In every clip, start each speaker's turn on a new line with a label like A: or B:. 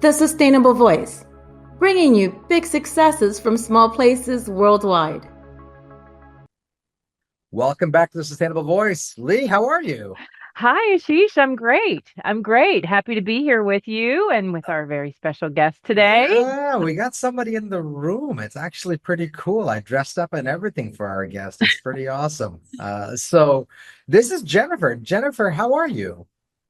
A: The Sustainable Voice, bringing you big successes from small places worldwide.
B: Welcome back to the Sustainable Voice. Leigh, how are you?
C: Hi, Ashish. I'm great. I'm great. Happy to be here with you and with our very special guest today.
B: Yeah, we got somebody in the room. It's actually pretty cool. I dressed up and everything for our guest. It's pretty awesome. So this is Jennifer. Jennifer, how are you?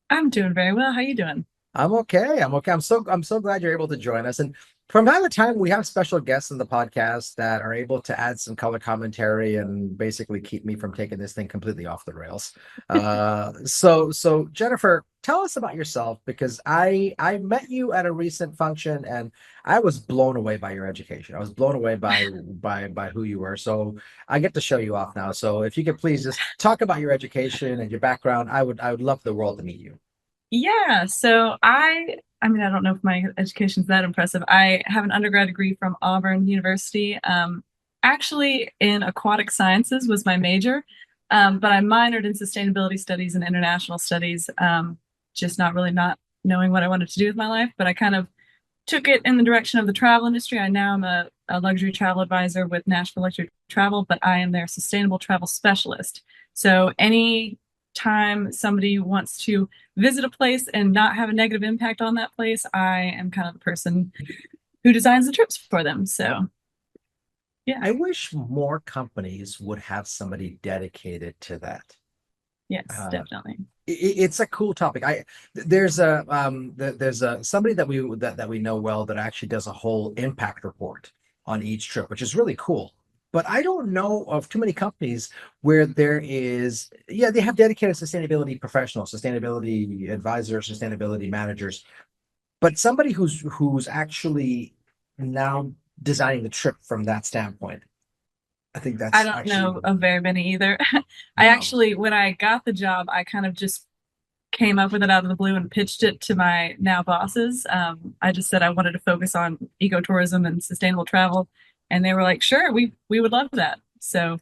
D: I'm doing very well. How you doing?
B: I'm okay. I'm okay. I'm so glad you're able to join us. And from time to time, we have special guests in the podcast that are able to add some color commentary and basically keep me from taking this thing completely off the rails. So Jennifer, tell us about yourself because I met you at a recent function and I was blown away by your education. I was blown away by who you were. So I get to show you off now. So if you could please just talk about your education and your background, I would love the world to meet you.
D: Yeah, so I mean, I don't know if my education's that impressive. I have an undergrad degree from Auburn University. Actually in aquatic sciences was my major. But I minored in sustainability studies and international studies, just not knowing what I wanted to do with my life, but I kind of took it in the direction of the travel industry. I now am a luxury travel advisor with Nashville Luxury Travel, but I am their sustainable travel specialist. So any time somebody wants to visit a place and not have a negative impact on that place, I am kind of the person who designs the trips for them. So yeah,
B: I wish more companies would have somebody dedicated to that.
D: yes,
B: Uh,
D: definitely.
B: it's a cool topic. There's a somebody that we know well that actually does a whole impact report on each trip, which is really cool. But I don't know of too many companies where there is, yeah, they have dedicated sustainability professionals, sustainability advisors, sustainability managers, but somebody who's actually now designing the trip from that standpoint. I think
D: I
B: that's
D: don't
B: actually
D: know of very many either. I
B: no.
D: actually, when I got the job, I kind of just came up with it out of the blue and pitched it to my now bosses. I just said I wanted to focus on ecotourism and sustainable travel, and they were like, "Sure, we would love that." So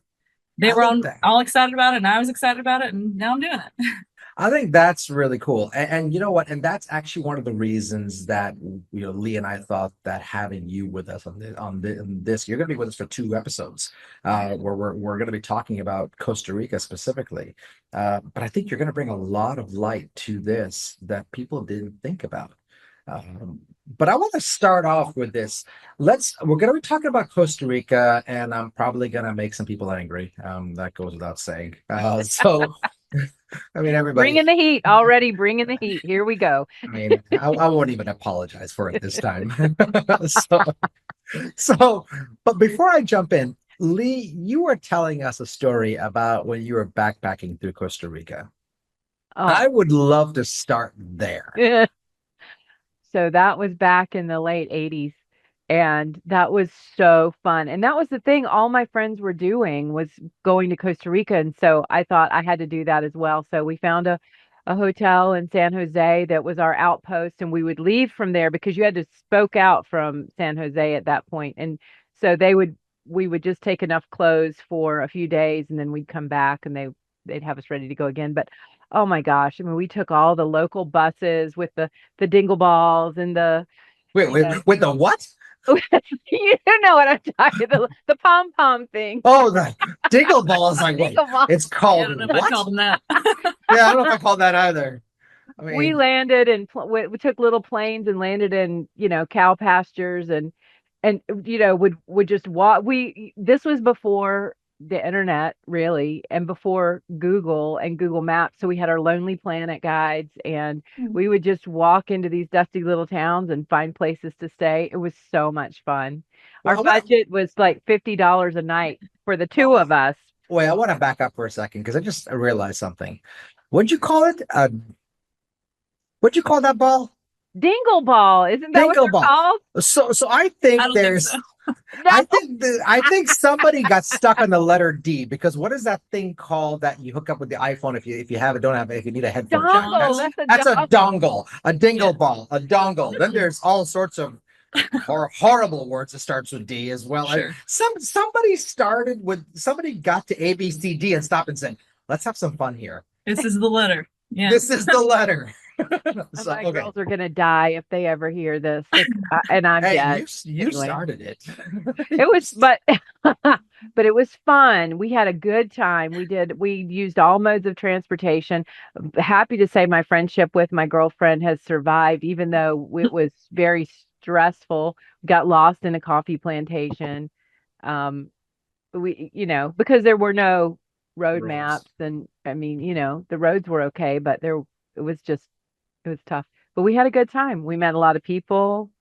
D: they
B: I
D: were
B: think that
D: all excited about it, and I was excited about it, and now I'm doing it.
B: I think that's really cool. And you know what? And that's actually one of the reasons that Lee and I thought that having you with us on this, you're going to be with us for 2 episodes, where we're going to be talking about Costa Rica specifically. But I think you're going to bring a lot of light to this that people didn't think about. Um, but I want to start off with this. We're going to be talking about Costa Rica, and I'm probably going to make some people angry. That goes without saying. So. I mean, everybody.
C: Bringing the heat already, bringing the heat. Here we go.
B: I mean, I won't even apologize for it this time. So, so, but before I jump in, Leigh, you were telling us a story about when you were backpacking through Costa Rica.
C: Oh,
B: I would love to start there.
C: so that was back in the late 80s. And that was so fun. And that was the thing all my friends were doing was going to Costa Rica. And so I thought I had to do that as well. So we found a hotel in San Jose that was our outpost, and we would leave from there because you had to spoke out from San Jose at that point. And so we would just take enough clothes for a few days and then we'd come back and they'd have us ready to go again. But oh my gosh, I mean, we took all the local buses with the dingle balls and
B: Wait,
C: you know,
B: with the what?
C: you know what I'm talking, the pom pom thing.
B: Oh, the Diggle Ball is like, wait,
C: Dingle ball.
B: it's
D: Yeah, I
B: called
D: don't know if I'd
B: what?
D: call them that.
B: Yeah, I don't know if I call that either. I
C: We
B: mean,
C: landed and we took little planes and landed in, cow pastures and would just walk. This was before the internet really and before Google and Google Maps. So we had our Lonely Planet guides and we would just walk into these dusty little towns and find places to stay. It was so much fun. Our
B: well,
C: budget was like $50 a night for the two of us.
B: wait, I want to back up for a second because I just realized something. What'd you call it? What'd you call that ball?
C: Dingle ball, isn't that what
B: Dingle
C: they're
B: ball.
C: called?
B: So I
D: I
B: think
D: don't think so.
B: there's
C: No,
B: I think somebody got stuck on the letter D because what is that thing called that you hook up with the iPhone if you have it, don't have it, if you need a headphone jack?
C: dongle.
D: Dongle.
C: That's
B: That's
C: a
B: a
C: dongle.
B: dongle, a dingle
D: Yeah.
B: ball, a dongle. Then there's all sorts of horrible words that starts with D as well.
D: Sure.
B: Somebody got to A B C D and stopped and said, let's have some fun here.
D: This is the letter. Yeah.
B: This is the letter. So,
C: My
B: okay.
C: girls are gonna die if they ever hear this, and I'm
B: Hey,
C: dead.
B: you
C: Anyway.
B: started it.
C: It was, but but it was fun. We had a good time. We used all modes of transportation. Happy to say my friendship with my girlfriend has survived, even though it was very stressful. Got lost in a coffee plantation. Um, because there were no road
B: Roads.
C: maps, and I mean, the roads were okay, but it was just, it was tough. But we had a good time. We met a lot of people.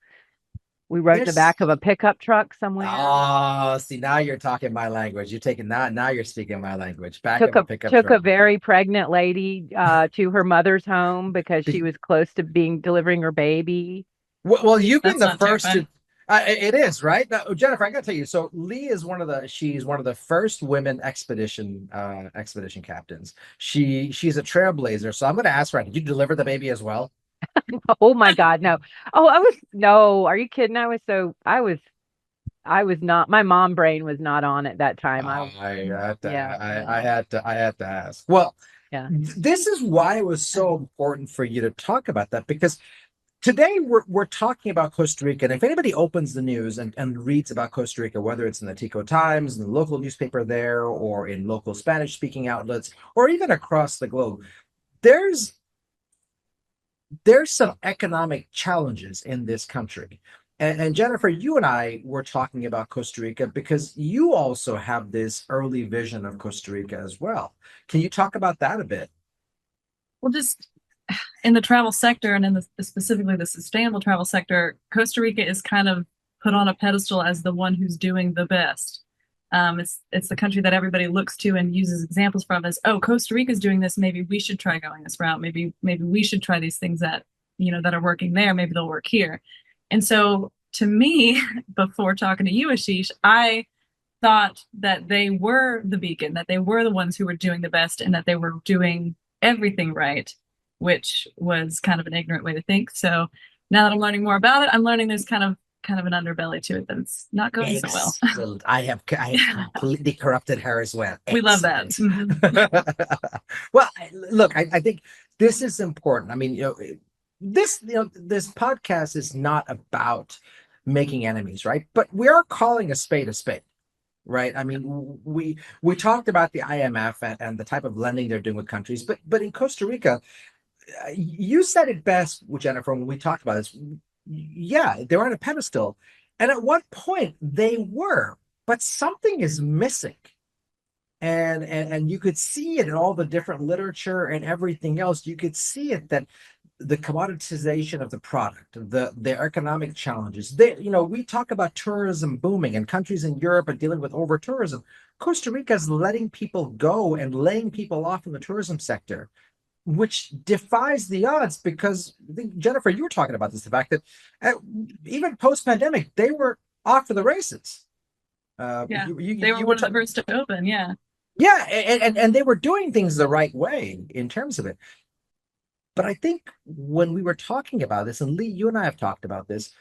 C: We rode in the
B: There's
C: back of a pickup truck somewhere.
B: Oh, see, now you're talking my language. You're taking now you're speaking my language. Back
C: Took
B: of a
C: a
B: pickup
C: took
B: truck.
C: a very pregnant lady to her mother's home because she
B: Be-
C: was close to delivering her baby.
B: Well, you've been
D: That's
B: the
D: not
B: first to.
D: terrifying.
B: It is right now, Jennifer. I gotta tell you. So Lee is she's one of the first women expedition captains. She's a trailblazer. So I'm gonna ask her, did you deliver the baby as well?
C: Oh my God, no. Oh, no, are you kidding? I was not, my mom brain was not on at that time. Yeah, no,
B: I had to ask. Well,
C: yeah.
B: this is why it was so important for you to talk about that, because today we're talking about Costa Rica. And if anybody opens the news and reads about Costa Rica, whether it's in the Tico Times, in the local newspaper there, or in local Spanish speaking outlets, or even across the globe, there's some economic challenges in this country. And Jennifer, you and I were talking about Costa Rica because you also have this early vision of Costa Rica as well. Can you talk about that a bit?
D: Well, just in the travel sector and in specifically the sustainable travel sector, Costa Rica is kind of put on a pedestal as the one who's doing the best. It's the country that everybody looks to and uses examples from as, oh, Costa Rica is doing this. Maybe we should try going this route. Maybe we should try these things that that are working there. Maybe they'll work here. And so to me, before talking to you, Ashish, I thought that they were the beacon, that they were the ones who were doing the best, and that they were doing everything right, which was kind of an ignorant way to think. So now that I'm learning more about it, I'm learning there's kind of an underbelly to it that's not going so well.
B: Excellent. I have completely corrupted her as well.
D: We love that.
B: Excellent. Well, look, I think this is important. I mean, this podcast is not about making enemies, right? But we are calling a spade, right? I mean, we talked about the IMF and the type of lending they're doing with countries, but in Costa Rica, you said it best, Jennifer, when we talked about this. Yeah, they were on a pedestal, and at one point they were, but something is missing. And you could see it in all the different literature and everything else. You could see it, that the commoditization of the product, the economic challenges. We talk about tourism booming, and countries in Europe are dealing with over tourism. Costa Rica is letting people go and laying people off in the tourism sector, which defies the odds, because I think, Jennifer, you were talking about this, the fact that even post-pandemic, they were off for the races.
D: Yeah, they were one of the first to open. Yeah.
B: Yeah, and they were doing things the right way in terms of it. But I think when we were talking about this, and Leigh, you and I have talked about this,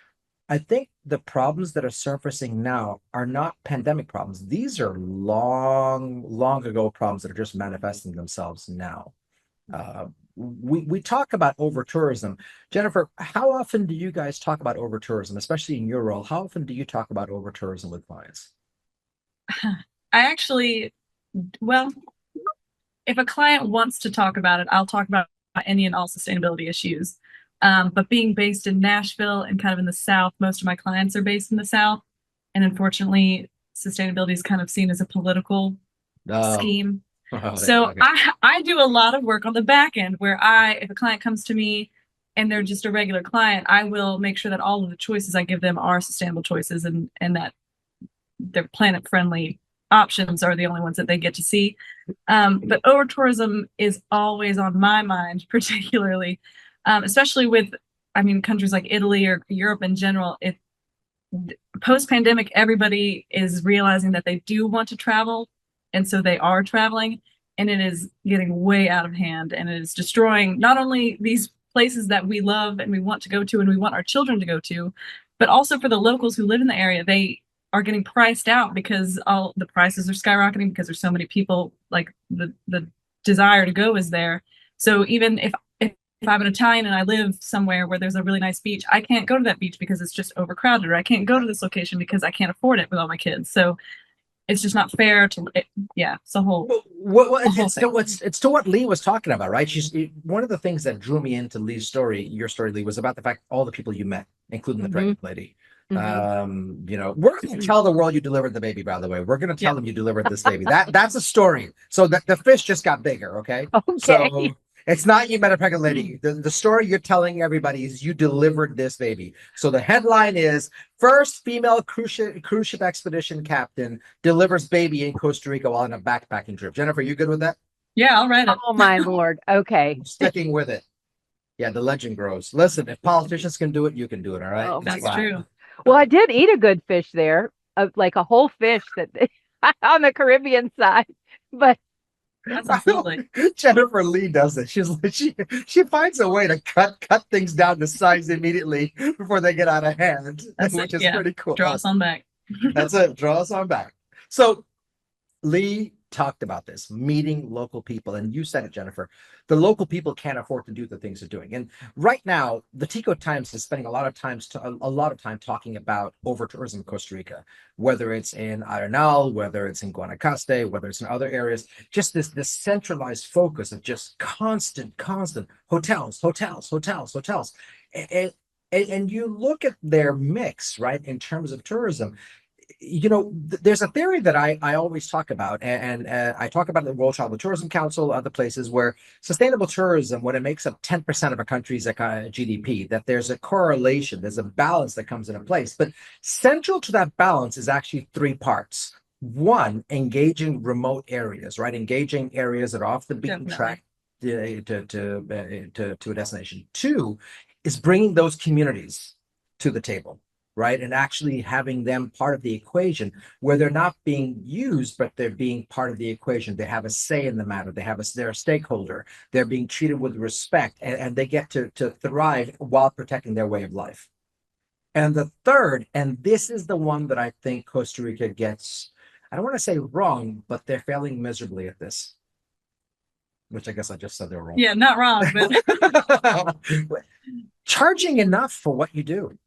B: I think the problems that are surfacing now are not pandemic problems. These are long, long ago problems that are just manifesting themselves now. We talk about over tourism. Jennifer, how often do you guys talk about over tourism, especially in your role? How often do you talk about over tourism with clients?
D: I actually, well, if a client wants to talk about it, I'll talk about any and all sustainability issues. But being based in Nashville and kind of in the South, most of my clients are based in the South. And unfortunately, sustainability is kind of seen as a political scheme. So
B: Okay.
D: I do a lot of work on the back end where if a client comes to me and they're just a regular client, I will make sure that all of the choices I give them are sustainable choices, and that they're planet friendly options are the only ones that they get to see. But over tourism is always on my mind, particularly, especially with, countries like Italy or Europe in general. Post-pandemic, everybody is realizing that they do want to travel, and so they are traveling, and it is getting way out of hand, and it is destroying not only these places that we love and we want to go to and we want our children to go to, but also for the locals who live in the area. They are getting priced out because all the prices are skyrocketing because there's so many people. Like the desire to go is there. So even if I'm an Italian and I live somewhere where there's a really nice beach, I can't go to that beach because it's just overcrowded, or I can't go to this location because I can't afford it with all my kids. So it's just not fair to, it's a whole,
B: It's to what Leigh was talking about, right? One of the things that drew me into Leigh's story, your story, Leigh, was about the fact all the people you met, including the pregnant lady. We're going to tell the world you delivered the baby, by the way. We're going to tell them you delivered this baby. That's a story. So the fish just got bigger, okay? So it's not you met a pregnant lady. The story you're telling everybody is you delivered this baby. So the headline is first female cruise ship expedition captain delivers baby in Costa Rica while on a backpacking trip. Jennifer, you good with that?
D: Yeah, I'll write it.
C: Oh my Lord. Okay.
B: I'm sticking with it. Yeah, the legend grows. Listen, if politicians can do it, you can do it. All right.
C: Oh,
D: that's true.
C: Well, I did eat a good fish there, like a whole fish that on the Caribbean side, but
B: Jennifer Leigh does it. She finds a way to cut things down to size immediately before they get out of hand, which is pretty cool.
D: Draw us on back.
B: That's it. Draw us on back. So Leigh talked about this, meeting local people, and you said it, Jennifer. The local people can't afford to do the things they're doing, and right now, the Tico Times is spending a lot of time talking about overtourism in Costa Rica, whether it's in Arenal, whether it's in Guanacaste, whether it's in other areas. Just this centralized focus of just constant hotels, and you look at their mix, right, in terms of tourism. There's a theory that I always talk about, and I talk about the World Travel Tourism Council, other places, where sustainable tourism, when it makes up 10% of a country's GDP, that there's a correlation, there's a balance that comes into place. But central to that balance is actually three parts. One, engaging remote areas, right? Engaging areas that are off the beaten track to a destination. Two is bringing those communities to the table, right? And actually having them part of the equation where they're not being used, but they're being part of the equation. They have a say in the matter. They're a stakeholder. They're being treated with respect, and they get to thrive while protecting their way of life. And the third, and this is the one that I think Costa Rica gets, I don't want to say wrong, but they're failing miserably at this, which I guess I just said they're wrong.
D: Yeah, not wrong, but
B: charging enough for what you do.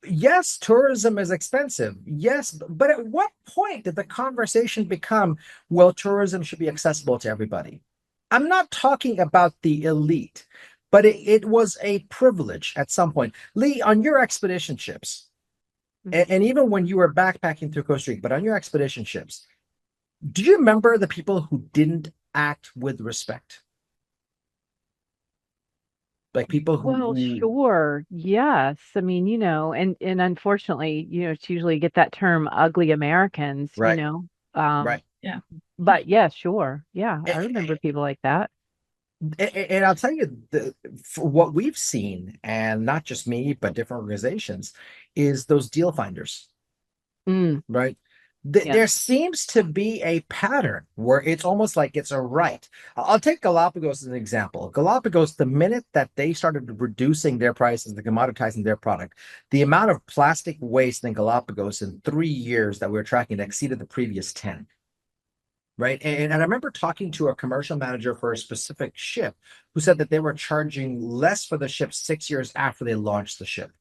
B: Yes, tourism is expensive. Yes, but at what point did the conversation become, well, tourism should be accessible to everybody? I'm not talking about the elite, but it was a privilege at some point. Leigh, on your expedition ships, and even when you were backpacking through Costa Rica, but on your expedition ships, do you remember the people who didn't act with respect? Like people who,
C: well, sure, yes. I mean, and unfortunately, it's usually get that term ugly Americans,
B: right.
C: Right.
D: Yeah.
C: But yeah, sure. Yeah. I remember people like that.
B: And I'll tell you, for what we've seen, and not just me, but different organizations, is those deal finders, right? There seems to be a pattern where it's almost like it's a right. I'll take Galapagos as an example. Galapagos, the minute that they started reducing their prices, and commoditizing their product, the amount of plastic waste in Galapagos in 3 years that we were tracking exceeded the previous 10. Right. And I remember talking to a commercial manager for a specific ship who said that they were charging less for the ship 6 years after they launched the ship.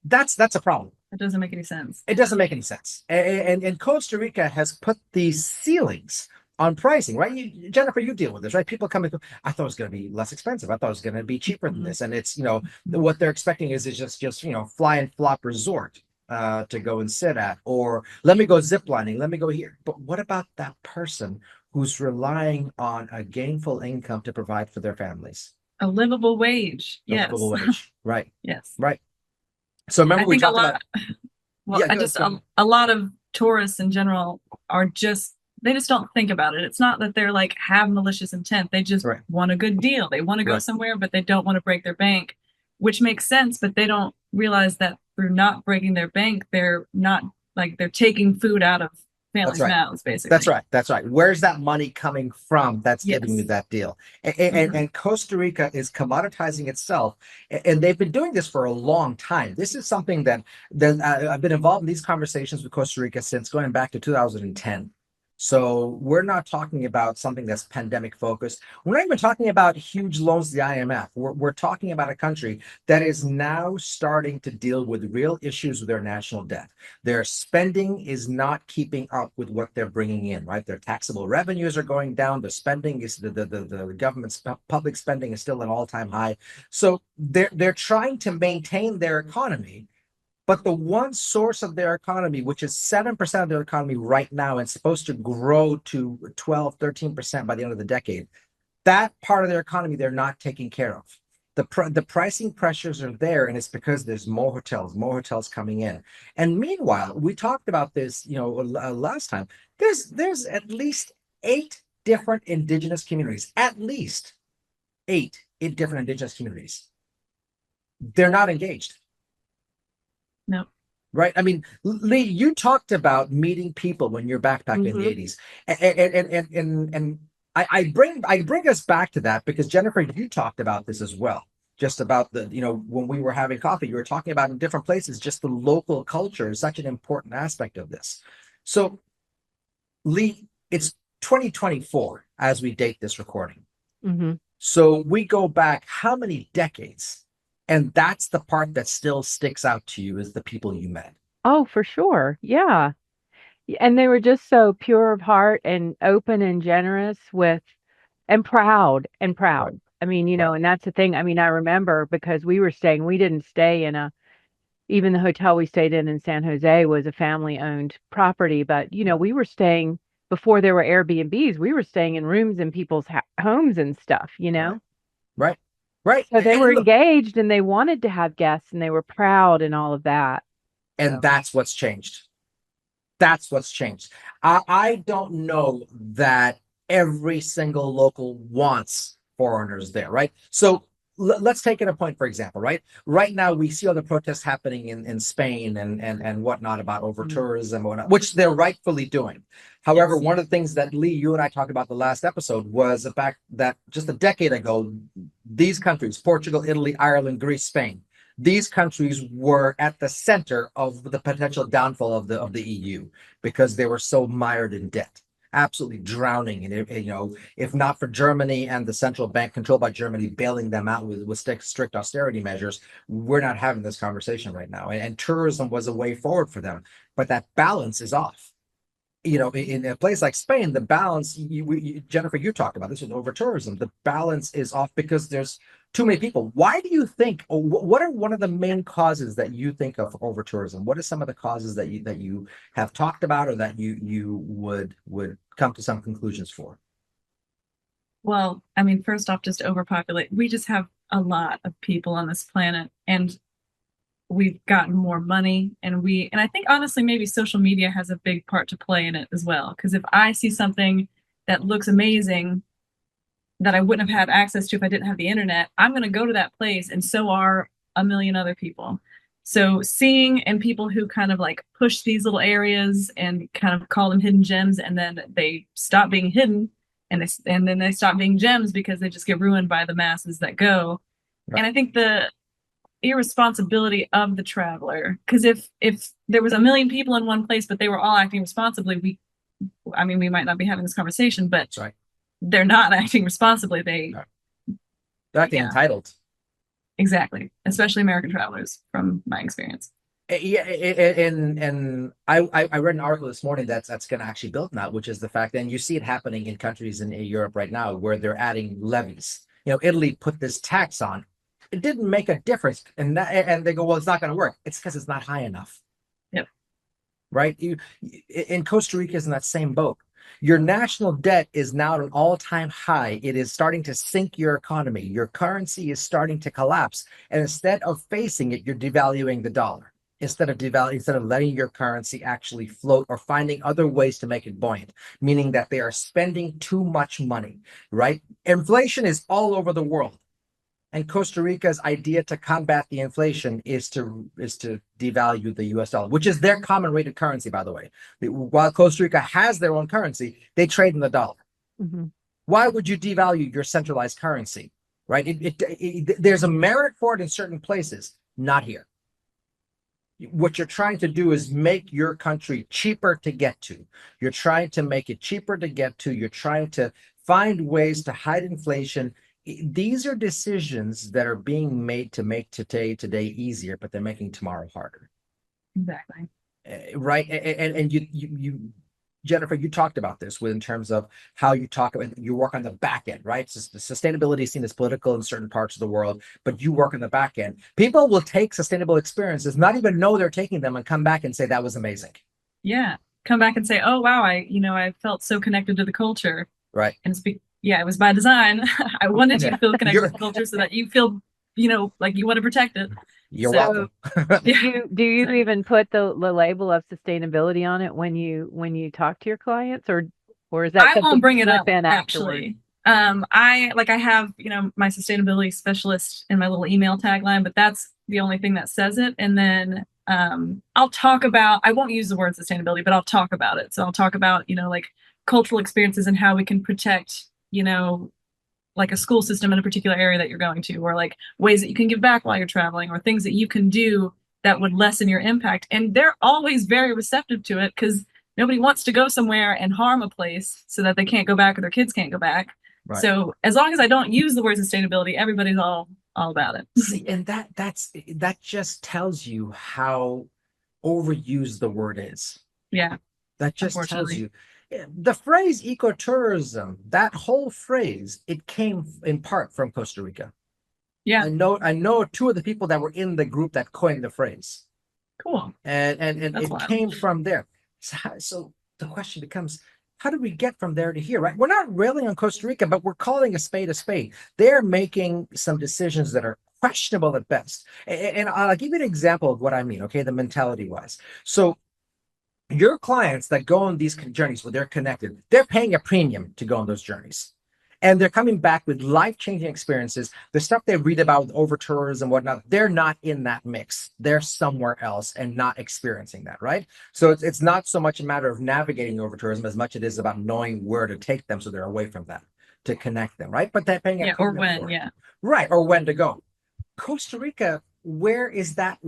B: That's a problem.
D: It doesn't make any sense.
B: It doesn't make any sense. And Costa Rica has put these ceilings on pricing, right? Jennifer, you deal with this, right? People come and go, I thought it was going to be less expensive. I thought it was going to be cheaper than this. And it's, what they're expecting is just fly and flop resort to go and sit at, or let me go ziplining, let me go here. But what about that person who's relying on a gainful income to provide for their families?
D: A livable wage. Yes.
B: Livable wage. Right.
D: Yes.
B: Right. So remember we talked about.
D: Well, a lot of tourists in general they just don't think about it. It's not that they're like have malicious intent. They just want a good deal. They want to go somewhere, but they don't want to break their bank, which makes sense. But they don't realize that through not breaking their bank, they're taking food out of families' mouths, basically.
B: That's right. Where's that money coming from that's giving you that deal? And Costa Rica is commoditizing itself, and they've been doing this for a long time. This is something that I've been involved in these conversations with Costa Rica since going back to 2010. So we're not talking about something that's pandemic focused. We're not even talking about huge loans to the IMF. We're talking about a country that is now starting to deal with real issues with their national debt. Their spending is not keeping up with what they're bringing in, right? Their taxable revenues are going down. The spending is the government's public spending is still an all-time high. So they're trying to maintain their economy, but the one source of their economy, which is 7% of their economy right now and supposed to grow to 12, 13% by the end of the decade, that part of their economy they're not taking care of. The pricing pressures are there, and it's because there's more hotels coming in. And meanwhile, we talked about this, last time. There's at least 8 different indigenous communities, at least eight different indigenous communities. They're not engaged.
D: No.
B: Right. I mean, Leigh, you talked about meeting people when you're backpacking in the 80s. And I bring us back to that because Jennifer, you talked about this as well. Just about when we were having coffee, you were talking about in different places, just the local culture is such an important aspect of this. So, Leigh, it's 2024 as we date this recording.
C: Mm-hmm.
B: So we go back how many decades? And that's the part that still sticks out to you is the people you met.
C: Oh, for sure. Yeah. And they were just so pure of heart and open and generous and proud and proud.
B: Right.
C: I mean,
B: Right.
C: and that's the thing. I mean, I remember because we didn't stay even the hotel we stayed in San Jose was a family owned property, but we were staying before there were Airbnbs, we were staying in rooms in people's homes and stuff,
B: Right. Right.
C: So they were
B: Look,
C: engaged and they wanted to have guests and they were proud and all of that.
B: and
C: So.
B: that's what's changed. That's what's changed. I don't know that every single local wants foreigners there, right? So let's take it a point, for example, right? Right now, we see all the protests happening in Spain and whatnot about overtourism and whatnot, which they're rightfully doing. However, one of the things that Leigh, you and I talked about the last episode was the fact that just a decade ago, these countries, Portugal, Italy, Ireland, Greece, Spain, these countries were at the center of the potential downfall of the EU because they were so mired in debt, absolutely drowning in it. If not for Germany and the central bank controlled by Germany bailing them out with strict austerity measures, we're not having this conversation right now. And tourism was a way forward for them, but that balance is off. In a place like Spain, the balance, Jennifer, you talked about this with over tourism. The balance is off because there's too many people. Why do you think, or what are one of the main causes that you think of over tourism? What are some of the causes that you have talked about or that you would come to some conclusions for?
D: Well, I mean, first off, just overpopulate. We just have a lot of people on this planet, and we've gotten more money, and I think honestly maybe social media has a big part to play in it as well, because if I see something that looks amazing that I wouldn't have had access to if I didn't have the internet, I'm going to go to that place, and so are a million other people. So seeing and people who kind of like push these little areas and kind of call them hidden gems, and then they stop being hidden, and then they stop being gems because they just get ruined by the masses that go. Right. And I think the irresponsibility of the traveler, because if there was a million people in one place but they were all acting responsibly, we might not be having this conversation, but
B: that's right.
D: They're not acting responsibly. They're
B: acting entitled.
D: Exactly, especially American travelers, from my experience.
B: Yeah, and I read an article this morning that's going to actually build on that, which is the fact, and you see it happening in countries in Europe right now where they're adding levies. Italy put this tax on. It didn't make a difference, and they go, well, it's not going to work. It's because it's not high enough.
D: Yep.
B: Right. In Costa Rica is in that same boat. Your national debt is now at an all-time high. It is starting to sink your economy. Your currency is starting to collapse, and instead of facing it, you're devaluing the dollar. Instead of letting your currency actually float or finding other ways to make it buoyant, meaning that they are spending too much money. Right. Inflation is all over the world. And Costa Rica's idea to combat the inflation is to devalue the US dollar, which is their common rated currency, by the way. While Costa Rica has their own currency, they trade in the dollar.
C: Mm-hmm.
B: Why would you devalue your centralized currency? Right? There's a merit for it in certain places, not here. What you're trying to do is make your country cheaper to get to. You're trying to make it cheaper to get to. You're trying to find ways to hide inflation. These are decisions that are being made to make today easier, but they're making tomorrow harder.
D: Exactly.
B: Right. And you Jennifer, you talked about this in terms of how you talk about you work on the back end, right? So sustainability is seen as political in certain parts of the world, but you work on the back end. People will take sustainable experiences, not even know they're taking them, and come back and say that was amazing.
D: Yeah. Come back and say, oh wow, I felt so connected to the culture.
B: Right.
D: And it was by design. I wanted you to feel connected to the culture so that you feel, like you want to protect it.
B: You're welcome.
C: Do you even put the label of sustainability on it when you talk to your clients, or is that
D: I won't bring it up
C: in
D: actually? I have, my sustainability specialist in my little email tagline, but that's the only thing that says it. And then I'll talk about, I won't use the word sustainability, but I'll talk about it. So I'll talk about, like cultural experiences and how we can protect, like a school system in a particular area that you're going to, or like ways that you can give back while you're traveling, or things that you can do that would lessen your impact. And they're always very receptive to it, because nobody wants to go somewhere and harm a place so that they can't go back or their kids can't go back. Right. So as long as I don't use the word sustainability, everybody's all about it.
B: See, and that just tells you how overused the word is.
D: Yeah.
B: That just tells you. The phrase ecotourism, that whole phrase, it came in part from Costa Rica.
D: Yeah.
B: I know two of the people that were in the group that coined the phrase.
D: Cool.
B: And it came from there. So the question becomes, how do we get from there to here, right? We're not railing on Costa Rica, but we're calling a spade a spade. They're making some decisions that are questionable at best. And I'll give you an example of what I mean, okay, the mentality wise. So your clients that go on these journeys where they're connected, they're paying a premium to go on those journeys. And they're coming back with life-changing experiences. The stuff they read about with overtourism and whatnot, they're not in that mix. They're somewhere else and not experiencing that, right? So it's not so much a matter of navigating overtourism as much as it is about knowing where to take them so they're away from that, to connect them, right? But they're paying a premium for it. Right, or when to go. Costa Rica, where's that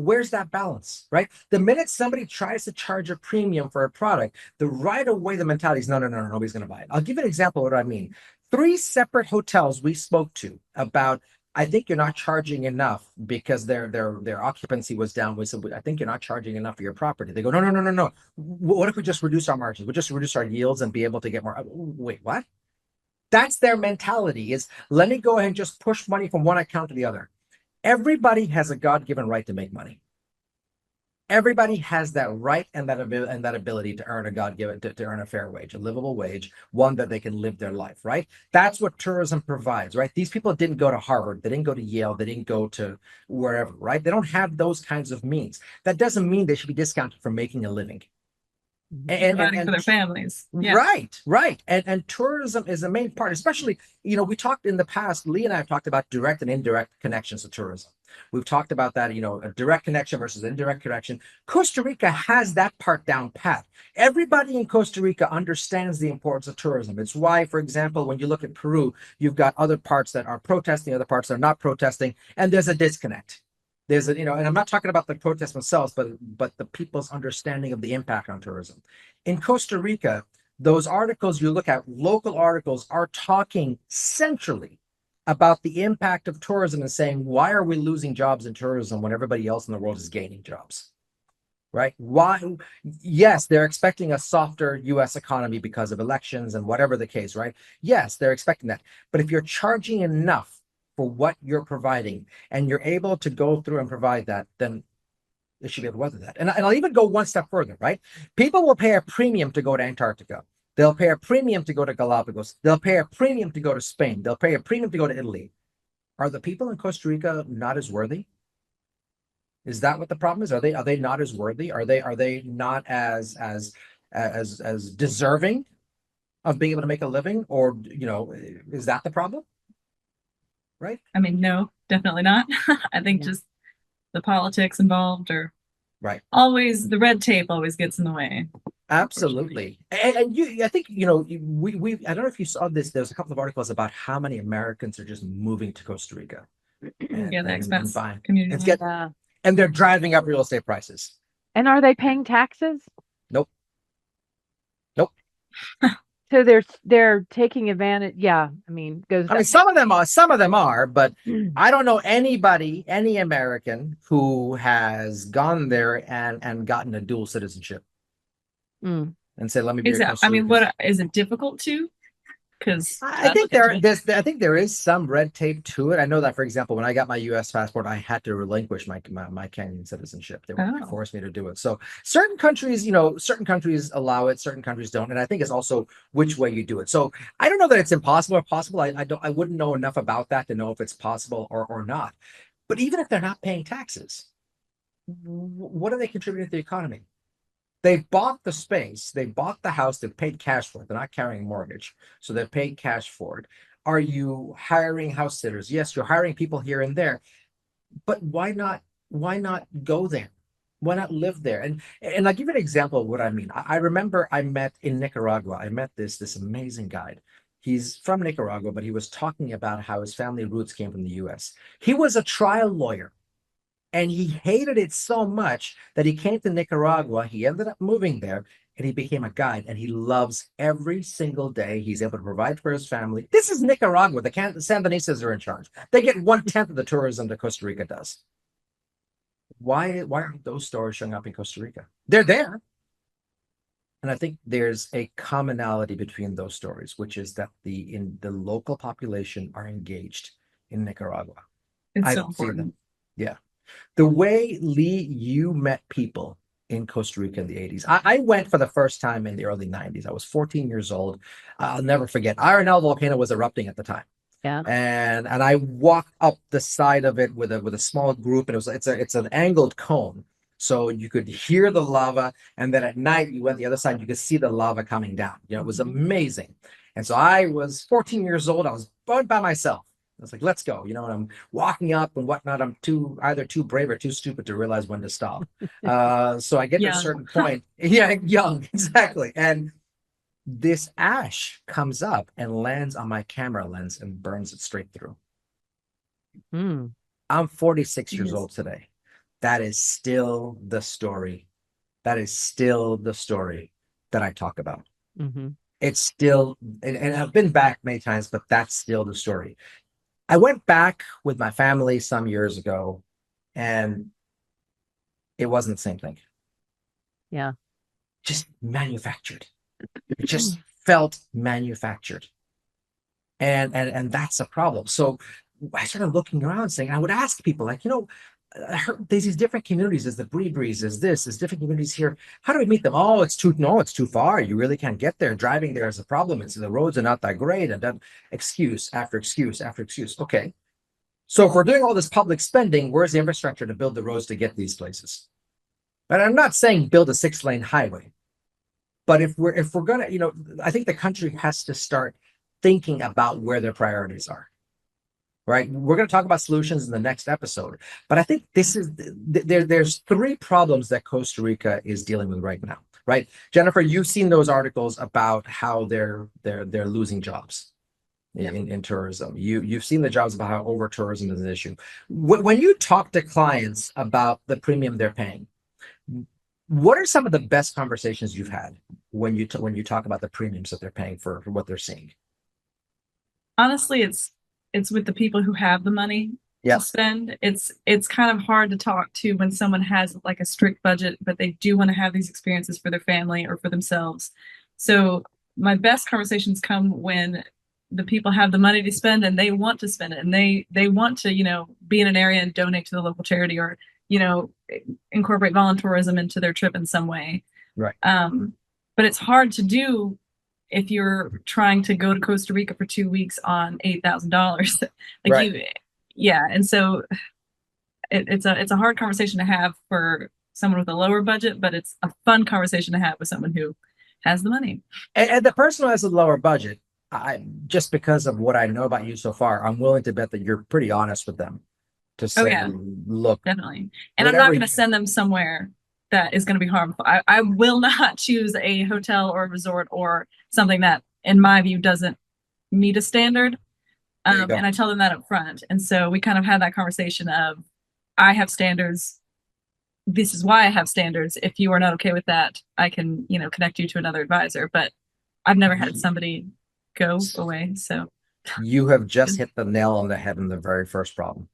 B: balance, right? The minute somebody tries to charge a premium for a product, right away the mentality is no, nobody's going to buy it. I'll give you an example of what I mean. 3 separate hotels we spoke to about, I think you're not charging enough because their occupancy was down. We said, I think you're not charging enough for your property. They go, no. What if we just reduce our margins? We'll just reduce our yields and be able to get more. Wait, what? That's their mentality, is let me go ahead and just push money from one account to the other. Everybody has a God-given right to make money. Everybody has that right and that ability to earn a God-given, to earn a fair wage, a livable wage, one that they can live their life, right? That's what tourism provides, right? These people didn't go to Harvard, they didn't go to Yale, they didn't go to wherever, right? They don't have those kinds of means. That doesn't mean they should be discounted for making a living.
D: And for their families.
B: Yeah. Right. And tourism is a main part, especially, we talked in the past, Leigh and I have talked about direct and indirect connections to tourism. We've talked about that, a direct connection versus indirect connection. Costa Rica has that part down pat. Everybody in Costa Rica understands the importance of tourism. It's why, for example, when you look at Peru, you've got other parts that are protesting, other parts that are not protesting, and there's a disconnect. There's and I'm not talking about the protests themselves, but the people's understanding of the impact on tourism. In Costa Rica, those articles you look at, local articles, are talking centrally about the impact of tourism and saying, why are we losing jobs in tourism when everybody else in the world is gaining jobs? Right? Why? Yes, they're expecting a softer US economy because of elections and whatever the case, right? Yes, they're expecting that. But if you're charging enough for what you're providing, and you're able to go through and provide that, then they should be able to weather that. And I'll even go one step further, right? People will pay a premium to go to Antarctica. They'll pay a premium to go to Galapagos. They'll pay a premium to go to Spain. They'll pay a premium to go to Italy. Are the people in Costa Rica not as worthy? Is that what the problem is? Are they not as worthy? Are they not as deserving of being able to make a living? Or, is that the problem? Right?
D: I mean, no, definitely not. I think just the politics involved, or always the red tape always gets in the way.
B: Absolutely. And I think, we I don't know if you saw this, there's a couple of articles about how many Americans are just moving to Costa Rica.
D: The expats community.
B: and they're driving up real estate prices.
C: And are they paying taxes?
B: Nope. Nope.
C: So they're taking advantage. Yeah, I mean, goes.
B: I mean, some of them are, but I don't know any American who has gone there and gotten a dual citizenship
C: Mm.
B: and said, "Let me be your
D: Exactly. I mean,
B: Costa Rican."
D: what is it difficult to? Because
B: I think I think there is some red tape to it. I know that, for example, when I got my U.S. passport, I had to relinquish my Kenyan citizenship. They forced me to do it. So certain countries, certain countries allow it, certain countries don't, and I think it's also which way you do it. So I don't know that it's impossible or possible. I wouldn't know enough about that to know if it's possible or not. But even if they're not paying taxes, what are they contributing to the economy? They bought the space, they bought the house, they paid cash for it. They're not carrying a mortgage, so they paid cash for it. Are you hiring house sitters? Yes, you're hiring people here and there, but why not go there? Why not live there? And I'll give you an example of what I mean. I remember I met in Nicaragua, I met this amazing guide. He's from Nicaragua, but he was talking about how his family roots came from the US. He was a trial lawyer. And he hated it so much that he came to Nicaragua. He ended up moving there and he became a guide. And he loves every single day. He's able to provide for his family. This is Nicaragua. The Sandinistas are in charge. They get 1/10 of the tourism that Costa Rica does. Why aren't those stories showing up in Costa Rica? They're there. And I think there's a commonality between those stories, which is that the local population are engaged in Nicaragua.
D: it's
B: I
D: so
B: don't see them.
D: important.
B: Yeah. The way, Leigh, you met people in Costa Rica in the 80s. I went for the first time in the early 90s. I was 14 years old. I'll never forget. Arenal volcano was erupting at the time.
C: Yeah.
B: And I walked up the side of it with a small group, and it's an angled cone. So you could hear the lava, and then at night you went the other side, you could see the lava coming down. It was amazing. And so I was 14 years old. I was going by myself. I was like, let's go. And I'm walking up and whatnot. I'm either too brave or too stupid to realize when to stop. So I get to a certain point. Yeah, young, exactly. And this ash comes up and lands on my camera lens and burns it straight through.
C: Mm.
B: I'm 46 years old today. That is still the story. That is still the story that I talk about.
C: Mm-hmm.
B: It's still, and I've been back many times, but that's still the story. I went back with my family some years ago, and it wasn't the same thing.
C: Yeah.
B: Just manufactured. It just felt manufactured. And that's a problem. So I started looking around saying, I would ask people like, I heard there's these different communities. There's the Breeze, there's different communities here. How do we meet them? Oh, it's too far. You really can't get there. Driving there is a problem. The roads are not that great. And then excuse after excuse after excuse. Okay. So if we're doing all this public spending, where's the infrastructure to build the roads to get these places? And I'm not saying build a 6-lane highway, but if we're gonna, I think the country has to start thinking about where their priorities are. Right. We're going to talk about solutions in the next episode, but I think this is there's 3 problems that Costa Rica is dealing with right now. Right. Jennifer, you've seen those articles about how they're losing jobs in tourism. You've seen the jobs about how over-tourism is an issue. When you talk to clients about the premium they're paying, what are some of the best conversations you've had when you talk about the premiums that they're paying for what they're seeing?
D: Honestly, it's with the people who have the money to spend. It's kind of hard to talk to when someone has like a strict budget, but they do want to have these experiences for their family or for themselves. So my best conversations come when the people have the money to spend and they want to spend it, and they want to, be in an area and donate to the local charity, or, incorporate voluntourism into their trip in some way.
B: Right.
D: But it's hard to do if you're trying to go to Costa Rica for 2 weeks on $8,000. And so it's a hard conversation to have for someone with a lower budget, but it's a fun conversation to have with someone who has the money.
B: And the person who has a lower budget, just because of what I know about you so far, I'm willing to bet that you're pretty honest with them to say, look,
D: definitely. And I'm not going to send them somewhere that is going to be harmful. I will not choose a hotel or a resort or something that, in my view, doesn't meet a standard. And I tell them that up front. And so we kind of had that conversation of, I have standards, this is why I have standards. If you are not okay with that, I can, connect you to another advisor. But I've never had somebody go away. So
B: You have just hit the nail on the head in the very first problem.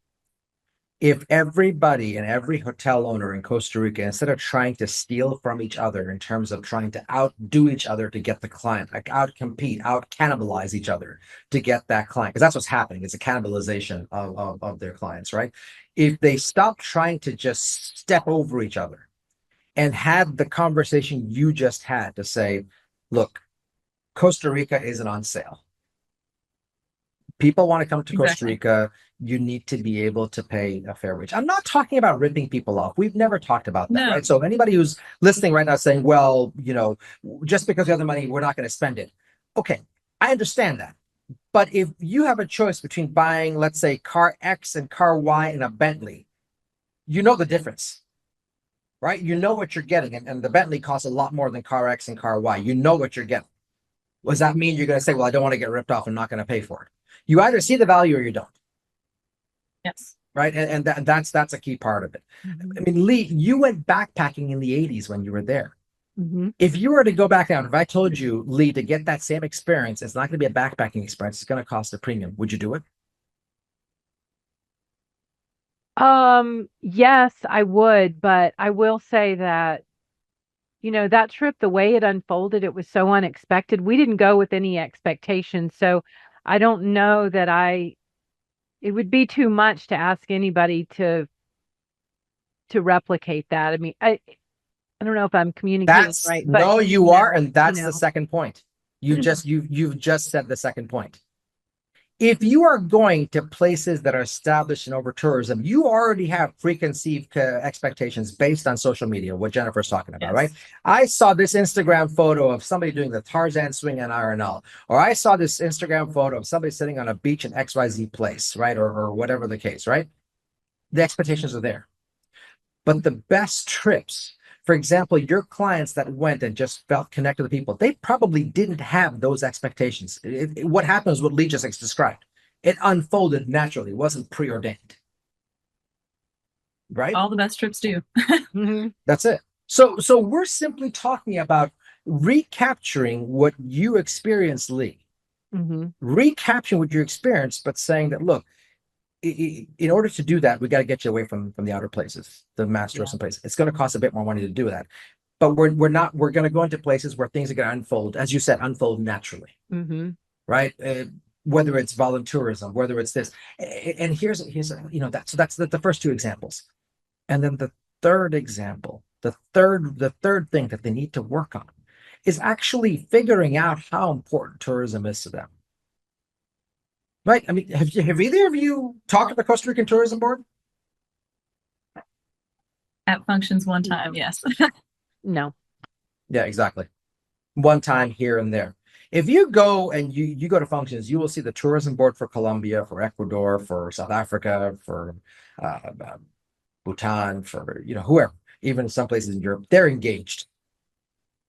B: If everybody and every hotel owner in Costa Rica, instead of trying to steal from each other in terms of trying to outdo each other to get the client, like out-compete, out-cannibalize each other to get that client, because that's what's happening. It's a cannibalization of their clients, right? If they stop trying to just step over each other and have the conversation you just had to say, look, Costa Rica isn't on sale. People want to come to Costa Rica. You need to be able to pay a fair wage. I'm not talking about ripping people off. We've never talked about that, right? So anybody who's listening right now saying, well, just because we have the money, we're not going to spend it. Okay, I understand that. But if you have a choice between buying, let's say, car X and car Y in a Bentley, you know the difference, right? You know what you're getting. And the Bentley costs a lot more than car X and car Y. You know what you're getting. Does that mean you're going to say, well, I don't want to get ripped off. I'm not going to pay for it? You either see the value or you don't.
D: Yes.
B: Right. And that's a key part of it. I mean, Leigh, you went backpacking in the 80s when you were there. If you were to go back now, if I told you, Leigh, to get that same experience, it's not going to be a backpacking experience. It's going to cost a premium. Would you do it?
C: Yes, I would, but I will say that, that trip, the way it unfolded, it was so unexpected. We didn't go with any expectations. So I don't know that it would be too much to ask anybody to replicate that. I mean, I don't know if I'm communicating right, but
B: no, you are, and that's the second point. You've just said the second point. If you are going to places that are established in overtourism, you already have preconceived expectations based on social media, what Jennifer's talking about, right? I saw this Instagram photo of somebody doing the Tarzan swing in RNL, or I saw this Instagram photo of somebody sitting on a beach in XYZ place, right? Or whatever the case, right? The expectations are there. But the best trips, for example, your clients that went and just felt connected to people, they probably didn't have those expectations. What happens, what Leigh just described, it unfolded naturally. It wasn't preordained. Right?
D: All the best trips do.
B: That's it. So we're simply talking about recapturing what you experienced, Leigh. Recapturing what you experienced, but saying that, look, in order to do that, we got to get you away from the outer places, the mass tourism places. It's going to cost a bit more money to do that, but we're going to go into places where things are going to unfold, as you said, unfold naturally, right? Whether it's voluntourism, whether it's this, and here's that's the first two examples, and then the third example, the third thing that they need to work on is actually figuring out how important tourism is to them. Right. I mean, have either of you talked to the Costa Rican Tourism Board?
D: At functions one time, yes.
C: No.
B: Yeah, exactly. One time here and there. If you go and you go to functions, you will see the Tourism Board for Colombia, for Ecuador, for South Africa, for Bhutan, for whoever, even some places in Europe. They're engaged.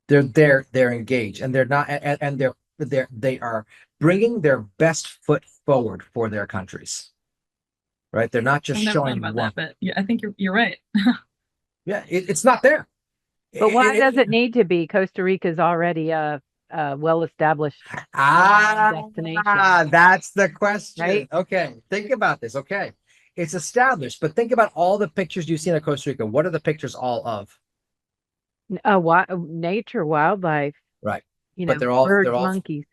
B: They're engaged, and they're not, and they are bringing their best foot forward for their countries, right? They're not just showing
D: about that, but I think you're right.
B: Yeah, it's not there.
C: But why does it need to be? Costa Rica is already a well-established destination.
B: That's the question.
C: Right?
B: Okay, think about this. Okay, it's established, but think about all the pictures you've seen of Costa Rica. What are the pictures all of?
C: Nature, wildlife.
B: Right.
C: But they're all birds, monkeys.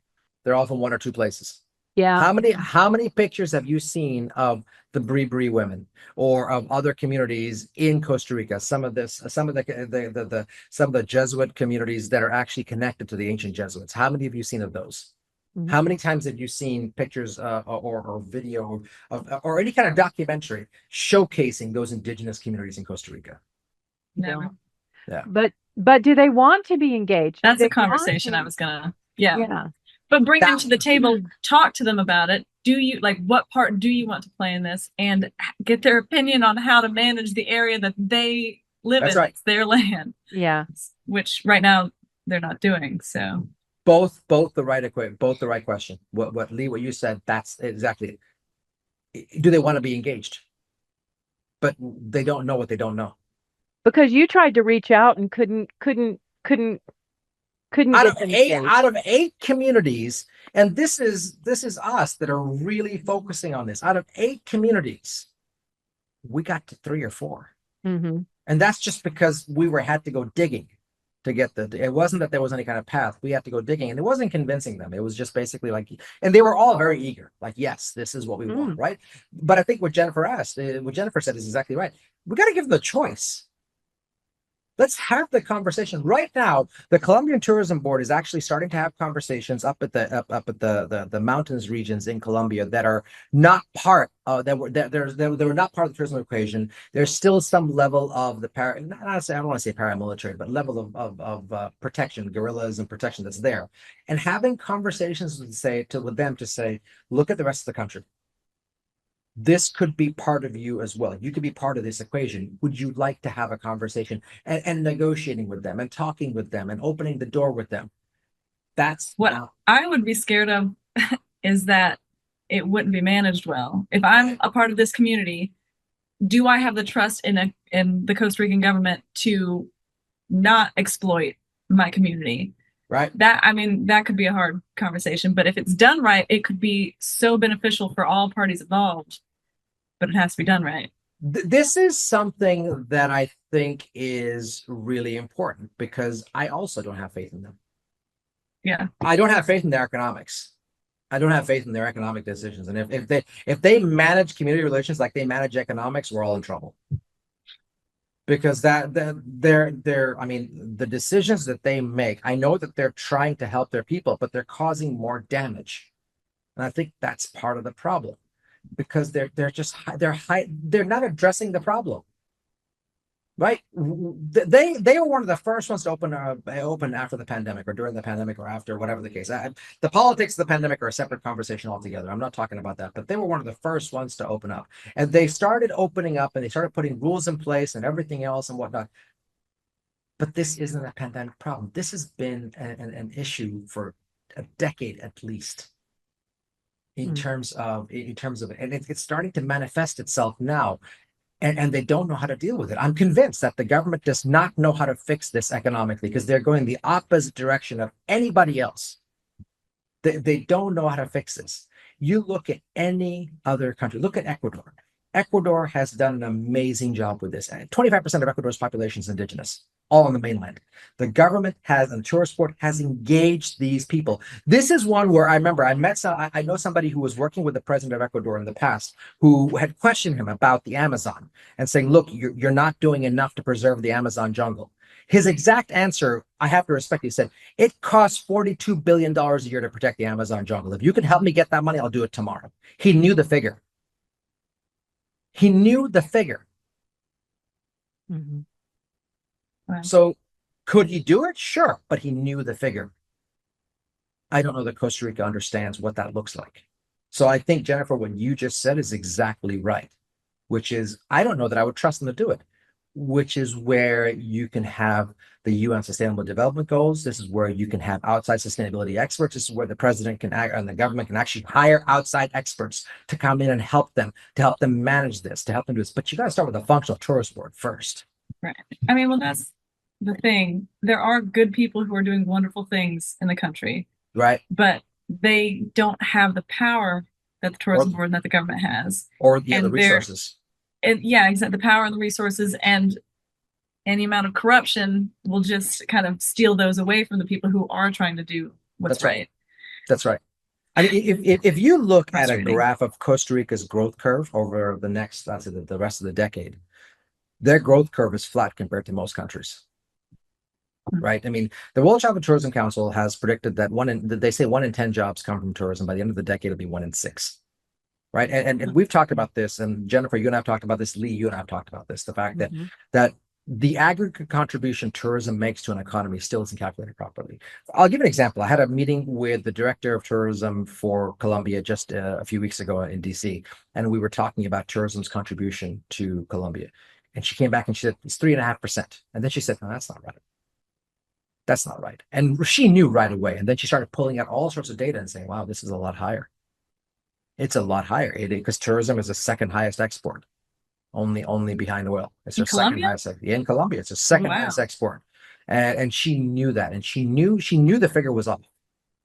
B: They're all from one or two places.
C: Yeah.
B: How many pictures have you seen of the Bree women or of other communities in Costa Rica? Some of the Jesuit communities that are actually connected to the ancient Jesuits. How many have you seen of those? How many times have you seen pictures or video or any kind of documentary showcasing those indigenous communities in Costa Rica?
D: Never.
B: Yeah.
C: But do they want to be engaged?
D: That's a conversation I was gonna. Yeah. But bring them to the table, talk to them about it. What part do you want to play in this? And get their opinion on how to manage the area that they live in. Right. It's their land.
C: Yeah.
D: Which right now they're not doing. So
B: both the right question. What Leigh, what you said, that's exactly it. Do they want to be engaged? But they don't know what they don't know.
C: Because you tried to reach out and couldn't get them engaged.
B: Out of 8 communities, and this is us that are really focusing on this. Out of 8 communities, we got to 3 or 4.
C: Mm-hmm.
B: And that's just because had to go digging to get it wasn't that there was any kind of path. We had to go digging, and it wasn't convincing them. It was just basically like, and they were all very eager, like, yes, this is what we want, right? But I think what Jennifer said is exactly right. We got to give them the choice. Let's have the conversation right now. The Colombian Tourism Board is actually starting to have conversations up at the mountains regions in Colombia that are not part they were not part of the tourism equation. There's still some level of the I don't want to say paramilitary, but level of protection, guerrillas and protection that's there, and having conversations with them to say, look at the rest of the country. This could be part of you as well. You could be part of this equation. Would you like to have a conversation and negotiating with them and talking with them and opening the door with them? That's
D: what I would be scared of is that it wouldn't be managed well. If I'm a part of this community, do I have the trust in the Costa Rican government to not exploit my community?
B: Right.
D: That could be a hard conversation, but if it's done right, it could be so beneficial for all parties involved, but it has to be done right.
B: This is something that I think is really important because I also don't have faith in them.
D: Yeah.
B: I don't have faith in their economics. I don't have faith in their economic decisions. And if they manage community relations like they manage economics, we're all in trouble. Because the decisions that they make, I know that they're trying to help their people, but they're causing more damage. And I think that's part of the problem because they're not addressing the problem. Right? They were one of the first ones to open after the pandemic or during the pandemic or after, whatever the case. The politics of the pandemic are a separate conversation altogether. I'm not talking about that, but they were one of the first ones to open up, and they started opening up and they started putting rules in place and everything else and whatnot. But this isn't a pandemic problem. This has been an issue for a decade at least. In terms of it, and it's starting to manifest itself now. And they don't know how to deal with it. I'm convinced that the government does not know how to fix this economically because they're going the opposite direction of anybody else. They don't know how to fix this. You look at any other country, look at Ecuador. Ecuador has done an amazing job with this. 25% of Ecuador's population is indigenous, all on the mainland. The government and the tourist board has engaged these people. This is one where I remember I know somebody who was working with the president of Ecuador in the past who had questioned him about the Amazon and saying, look, you're not doing enough to preserve the Amazon jungle. His exact answer, I have to respect, he said, it costs $42 billion a year to protect the Amazon jungle. If you can help me get that money, I'll do it tomorrow. He knew the figure. He knew the figure.
C: Mm-hmm.
D: Wow.
B: So could he do it? Sure, but he knew the figure. I don't know that Costa Rica understands what that looks like. So I think, Jennifer, what you just said is exactly right, which is I don't know that I would trust them to do it, which is where you can have the UN Sustainable Development Goals. This is where you can have outside sustainability experts. This is where the president can and the government can actually hire outside experts to come in and help them manage this, to help them do this. But you got to start with a functional tourist board first.
D: Right. Well, that's the thing. There are good people who are doing wonderful things in the country.
B: Right.
D: But they don't have the power that the tourism board and that the government has.
B: Or the resources.
D: Yeah, exactly. The power and the resources, and any amount of corruption will just kind of steal those away from the people who are trying to do what's right.
B: That's right. I mean, if you look at a graph of Costa Rica's growth curve over the next, the rest of the decade, their growth curve is flat compared to most countries. Right. I mean, the World Travel Tourism Council has predicted that 1 in 10 jobs come from tourism. By the end of the decade, it'll be 1 in 6. Right. And we've talked about this, and Jennifer, you and I have talked about this. Leigh, you and I have talked about this. The fact that the aggregate contribution tourism makes to an economy still isn't calculated properly. I'll give an example. I had a meeting with the director of tourism for Colombia just a few weeks ago in DC, and we were talking about tourism's contribution to Colombia. And she came back and she said, it's 3.5%. And then she said, no, that's not right. That's not right. And she knew right away. And then she started pulling out all sorts of data and saying, wow, this is a lot higher. It's a lot higher because tourism is the second highest export. only behind oil. It's
D: In
B: their second
D: Colombia?
B: highest. In Colombia, it's their second
D: Wow.
B: highest export. And she knew that, and she knew the figure was up.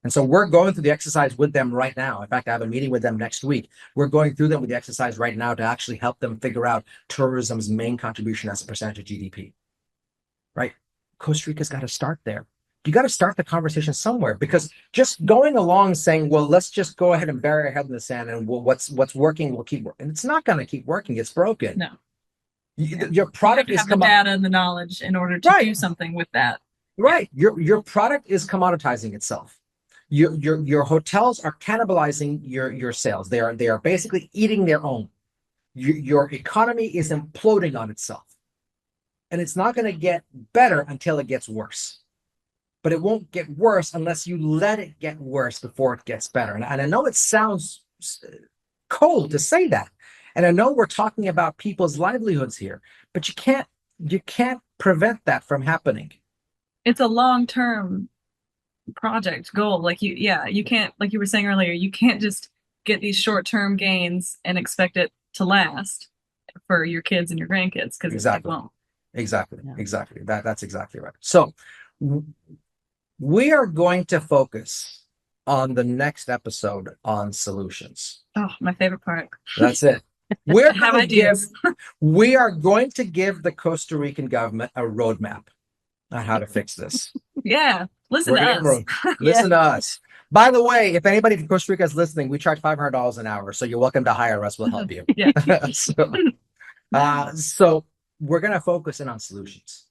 B: And so we're going through the exercise with them right now. In fact, I have a meeting with them next week. We're going through them with the exercise right now to actually help them figure out tourism's main contribution as a percentage of GDP. Right? Costa Rica's got to start there. You got to start the conversation somewhere, because just going along saying, well, let's just go ahead and bury our head in the sand, and what's working will keep working. It's not going to keep working. It's broken.
D: No.
B: Your product
D: You
B: is
D: have the data and the knowledge in order to do something with that.
B: Right. Your product is commoditizing itself. Your hotels are cannibalizing your sales. They are basically eating their own. Your economy is imploding on itself. And it's not going to get better until it gets worse. But it won't get worse unless you let it get worse before it gets better. And I know it sounds cold to say that. And I know we're talking about people's livelihoods here, but you can't prevent that from happening.
D: It's a long-term project goal. Like you can't, like you were saying earlier, you can't just get these short-term gains and expect it to last for your kids and your grandkids, because
B: Exactly.
D: it won't.
B: Exactly.
C: Yeah.
B: Exactly. That's exactly right. So we are going to focus on the next episode on solutions.
D: Oh, my favorite part.
B: That's it.
D: I have ideas.
B: We are going to give the Costa Rican government a roadmap on how to fix this.
D: Yeah. Listen
B: We're
D: to
B: gonna
D: us.
B: listen to us. By the way, if anybody from Costa Rica is listening, we charge $500 an hour, so you're welcome to hire us. We'll help you.
D: Yeah.
B: So we're going to focus in on solutions.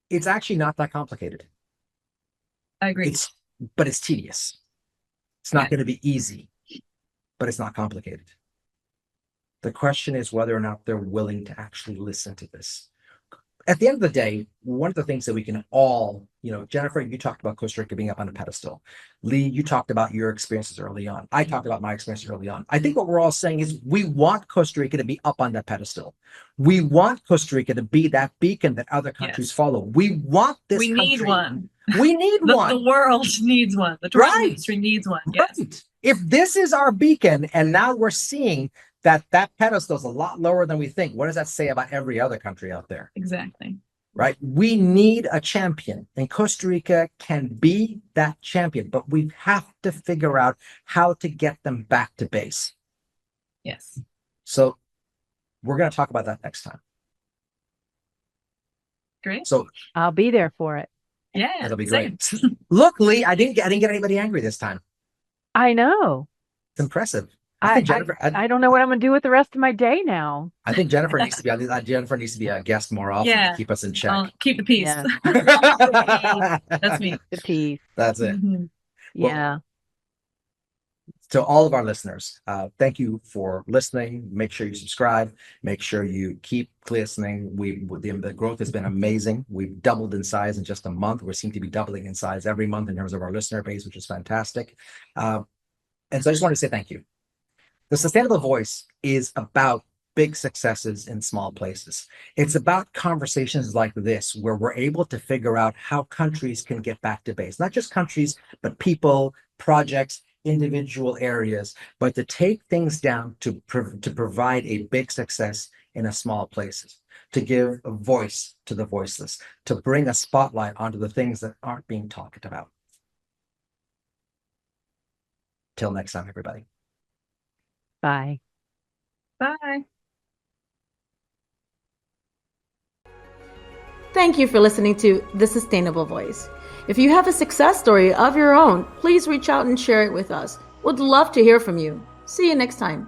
B: It's actually not that complicated.
D: I agree.
B: But it's tedious. It's not
D: Yeah.
B: going to be easy, but it's not complicated. The question is whether or not they're willing to actually listen to this. At the end of the day, one of the things that we can all, Jennifer, you talked about Costa Rica being up on a pedestal. Leigh, you talked about your experiences early on. I talked about my experiences early on. I think what we're all saying is we want Costa Rica to be up on that pedestal. We want Costa Rica to be that beacon that other countries
D: Yes.
B: follow. We want this
D: We
B: country.
D: need one.
B: We need one.
D: The world needs one. The tourism
B: Right.
D: industry needs one. Yes.
B: Right. If this is our beacon, and now we're seeing that pedestal is a lot lower than we think, what does that say about every other country out there?
D: Exactly.
B: Right? We need a champion, and Costa Rica can be that champion, but we have to figure out how to get them back to base.
D: Yes.
B: So we're going to talk about that next time.
D: Great.
B: So
C: I'll be there for it.
D: Yeah.
B: it'll be
D: same.
B: great. Look, Leigh, I didn't get anybody angry this time.
C: I know.
B: It's impressive. I think Jennifer.
C: I don't know what I'm going to do with the rest of my day now.
B: I think Jennifer needs to be on. Jennifer needs to be a guest more often
D: Yeah.
B: to keep us in check.
D: I'll keep the peace.
C: Yeah.
D: That's me.
C: The peace.
B: That's it.
D: Mhm.
C: Yeah.
B: To all of our listeners, thank you for listening. Make sure you subscribe. Make sure you keep listening. The growth has been amazing. We've doubled in size in just a month. We seem to be doubling in size every month in terms of our listener base, which is fantastic. And so I just want to say thank you. The Sustainable Voice is about big successes in small places. It's about conversations like this, where we're able to figure out how countries can get back to base. Not just countries, but people, projects, individual areas, but to take things down to provide a big success in a small places, to give a voice to the voiceless, to bring a spotlight onto the things that aren't being talked about. Till next time, everybody.
C: Bye.
D: Bye.
A: Thank you for listening to The Sustainable Voice. If you have a success story of your own, please reach out and share it with us. We'd love to hear from you. See you next time.